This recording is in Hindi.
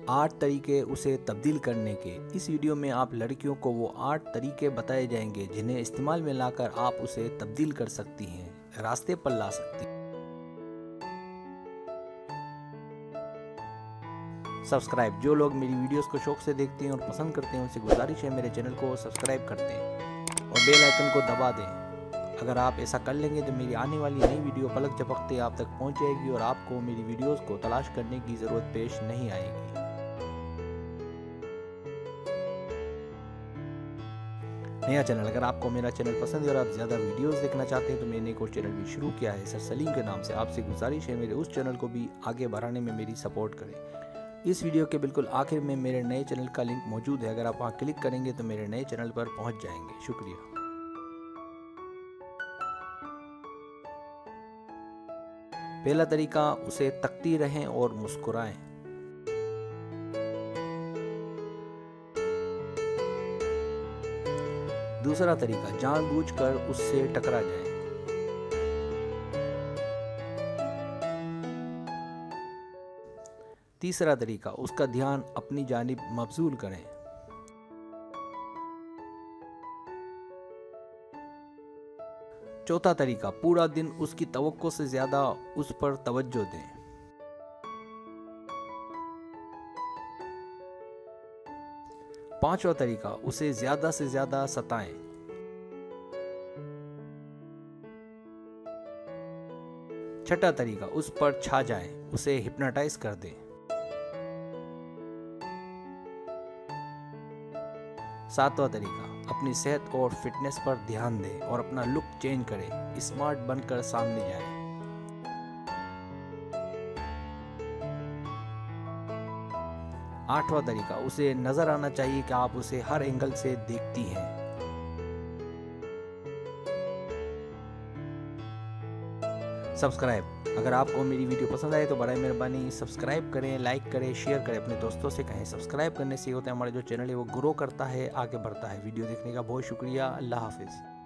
8 तरीके उसे तब्दील करने के। इस वीडियो में आप लड़कियों को वो 8 तरीके बताए जाएंगे जिन्हें इस्तेमाल में लाकर आप उसे तब्दील कर सकती हैं, रास्ते पर ला सकती हैं। सब्सक्राइब, जो लोग मेरी वीडियोस को शौक से देखते हैं और पसंद करते हैं उनसे गुजारिश है मेरे चैनल को सब्सक्राइब करते हैं और बेल आइकन को दबा दें। अगर आप ऐसा कर लेंगे तो मेरी आने वाली नई वीडियो पलक झपकते आप तक पहुंच जाएगी और आपको मेरी वीडियोस को तलाश करने की ज़रूरत पेश नहीं आएगी। नया चैनल, अगर आपको मेरा चैनल पसंद है और आप ज़्यादा वीडियोस देखना चाहते हैं तो मैंने एक और चैनल भी शुरू किया है सर सलीम के नाम से। आपसे गुजारिश है मेरे उस चैनल को भी आगे बढ़ाने में मेरी सपोर्ट करें। इस वीडियो के बिल्कुल आखिर में मेरे नए चैनल का लिंक मौजूद है, अगर आप वहाँ क्लिक करेंगे तो मेरे नए चैनल पर पहुँच जाएंगे। शुक्रिया। पहला तरीका, उसे तकती रहें और मुस्कुराएं। दूसरा तरीका, जानबूझकर उससे टकरा जाएं। तीसरा तरीका, उसका ध्यान अपनी जानिब मबजूल करें। चौथा तरीका, पूरा दिन उसकी तवक्को से ज्यादा उस पर तवज्जो दें। पांचवा तरीका, उसे ज्यादा से ज्यादा सताएं। छठा तरीका, उस पर छा जाएं, उसे हिप्नोटाइज कर दें। सातवां तरीका, अपनी सेहत और फिटनेस पर ध्यान दें और अपना लुक चेंज करें, स्मार्ट बनकर सामने जाएं। आठवां तरीका, उसे नजर आना चाहिए कि आप उसे हर एंगल से देखती हैं। सब्सक्राइब, अगर आपको मेरी वीडियो पसंद आए तो बड़ा मेहरबानी सब्सक्राइब करें, लाइक करें, शेयर करें, अपने दोस्तों से कहें। सब्सक्राइब करने से होता है हमारा जो चैनल है वो ग्रो करता है, आगे बढ़ता है। वीडियो देखने का बहुत शुक्रिया। अल्लाह हाफिज़।